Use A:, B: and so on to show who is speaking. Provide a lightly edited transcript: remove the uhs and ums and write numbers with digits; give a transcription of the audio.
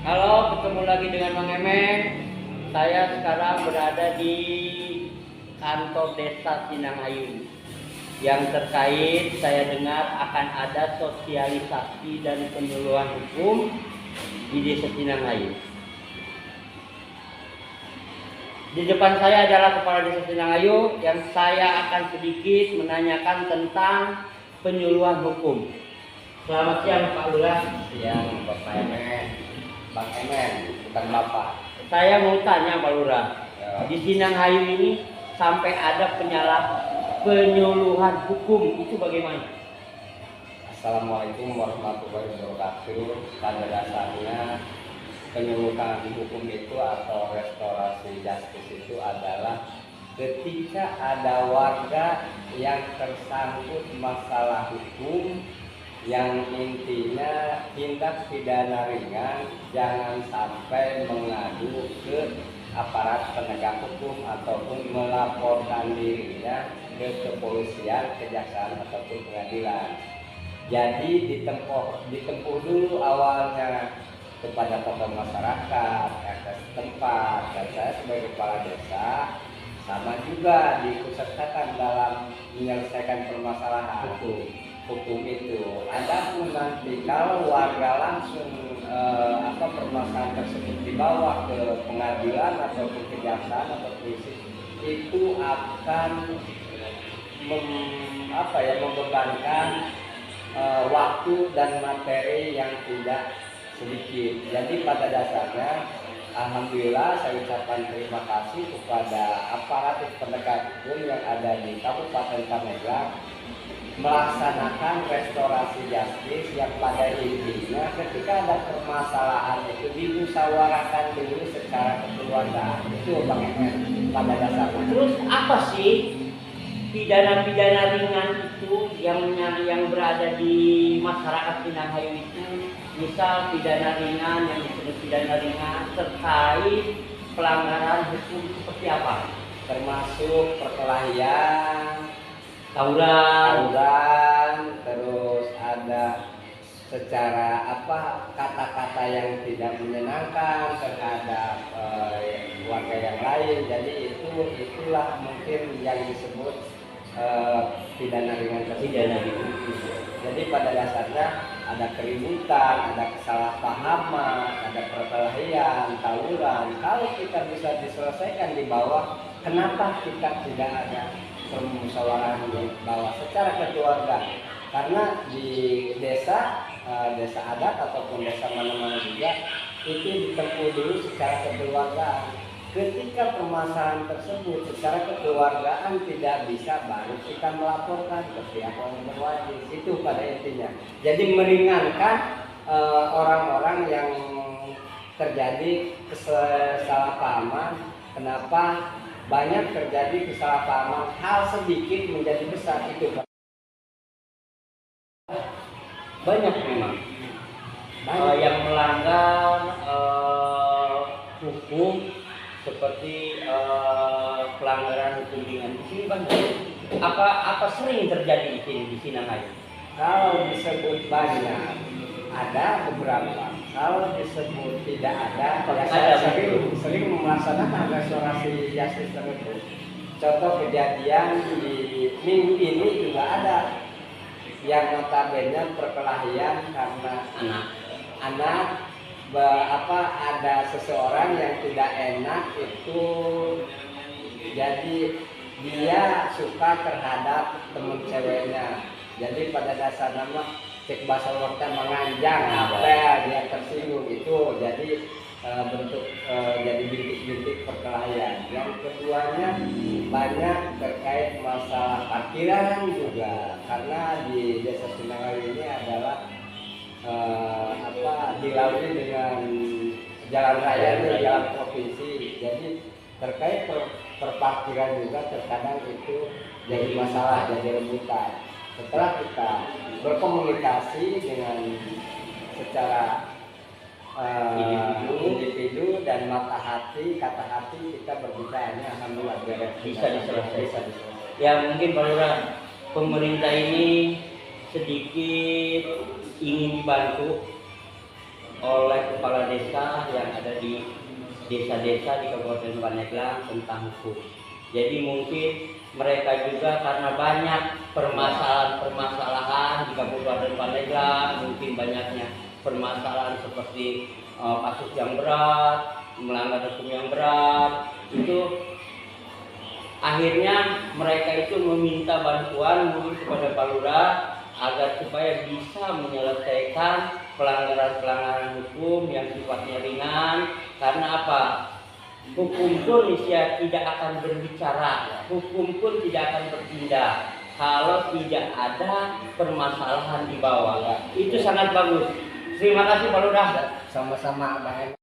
A: Halo, ketemu lagi dengan Bang Emen. Saya sekarang berada di kantor desa Sinangayu. Yang terkait saya dengar akan ada sosialisasi dan penyuluhan hukum di desa Sinangayu. Di depan saya adalah kepala desa Sinangayu yang saya akan sedikit menanyakan tentang penyuluhan hukum. Selamat siang Pak Lurah.
B: Siang Bapak Emen, Bang Emen, bukan Bapak.
A: Saya mau tanya Pak Lurah,
B: Ya.
A: di Sinangayu ini sampai ada penyuluhan hukum itu bagaimana?
B: Assalamualaikum warahmatullahi wabarakatuh. Pada dasarnya penyuluhan hukum itu atau restorasi justice itu adalah ketika ada warga yang tersangkut masalah hukum yang intinya tindak pidana ringan, jangan sampai mengadu ke aparat penegak hukum ataupun melaporkan dirinya ke kepolisian, kejaksaan ataupun pengadilan. Jadi ditempuh dulu awalnya kepada tokoh masyarakat, RT setempat, dan saya sebagai kepala desa sama juga diikutsertakan dalam menyelesaikan permasalahan hukum itu. Adapun nanti kalau warga langsung permasalahan tersebut dibawa ke pengadilan ataupun kejaksaan atau polisi, itu akan membebankan waktu dan materi yang tidak sedikit. Jadi pada dasarnya alhamdulillah saya ucapkan terima kasih kepada aparatur penegak hukum yang ada di Kabupaten Pandeglang melaksanakan restorasi justice yang pada intinya ketika ada permasalahan itu dimusyawarahkan dulu secara kekeluargaan. Itu Bang Emen pada dasarnya.
A: Terus apa sih pidana-pidana ringan itu yang berada di masyarakat Sinangayu itu? Misal pidana ringan yang disebut pidana ringan terkait pelanggaran hukum seperti apa?
B: Termasuk perkelahian,
A: Tawuran,
B: terus ada secara kata-kata yang tidak menyenangkan terhadap warga yang lain. Jadi itulah mungkin yang disebut pidana ringan
A: pidana
B: tersebut. Jadi pada dasarnya ada keributan, ada kesalahpahaman, ada perkelahian, tawuran. Kalau kita bisa diselesaikan di bawah, kenapa kita tidak ada permusyawarah di bawah secara kekeluargaan? Karena di desa adat ataupun desa mana-mana juga itu ditempuh dulu secara kekeluargaan. Ketika permasalahan tersebut secara kekeluargaan tidak bisa, baru kita melaporkan ke pihak yang berwajib. Itu pada intinya. Jadi meringankan orang-orang yang terjadi kesalahpahaman. Kenapa banyak terjadi kesalahpahaman, hal sedikit menjadi besar itu
A: banyak memang yang melanggar hukum seperti pelanggaran hukum ringan di sini Bang. Apa sering terjadi di sini di Sinangayu?
B: kalau disebut banyak, ada beberapa. Kalau disebut tidak ada, saya sering melaksanakan restorasi justice tersebut. Contoh kejadian di minggu ini juga ada yang notabene perkelahian karena anak ada seseorang yang tidak enak itu, jadi dia suka terhadap teman ceweknya. Jadi pada dasar nama cek bahasa waktu menganjang apa dia tersinggung itu, jadi bentuk jadi bintik-bintik perkelahian. Yang keduanya banyak terkait masalah parkiran juga, karena di desa Sinangayu ini adalah dilalui dengan jalan raya itu jalan provinsi. Jadi terkait perparkiran juga terkadang itu jadi masalah, jadi rebutan. Setelah kita berkomunikasi dengan secara individu dan kata hati kita berbicara, alhamdulillah
A: Bisa diselesaikan. Ya mungkin Pak Lurah, pemerintah ini sedikit ingin dibantu oleh kepala desa yang ada di desa-desa di Kabupaten Pandeglang tentang hukum. Jadi mungkin mereka juga karena banyak permasalahan-permasalahan di Kabupaten Pandeglang, mungkin banyaknya permasalahan seperti kasus yang berat, melanggar hukum yang berat, itu akhirnya mereka itu meminta bantuan mungkin kepada Pak Lurah agar supaya bisa menyelesaikan pelanggaran-pelanggaran hukum yang sifatnya ringan. Karena apa? Hukum pun tidak akan berbicara, hukum pun tidak akan bertindak kalau tidak ada permasalahan di bawah. Itu sangat bagus. Terima kasih Pak Lurah.
B: Sama-sama Bang.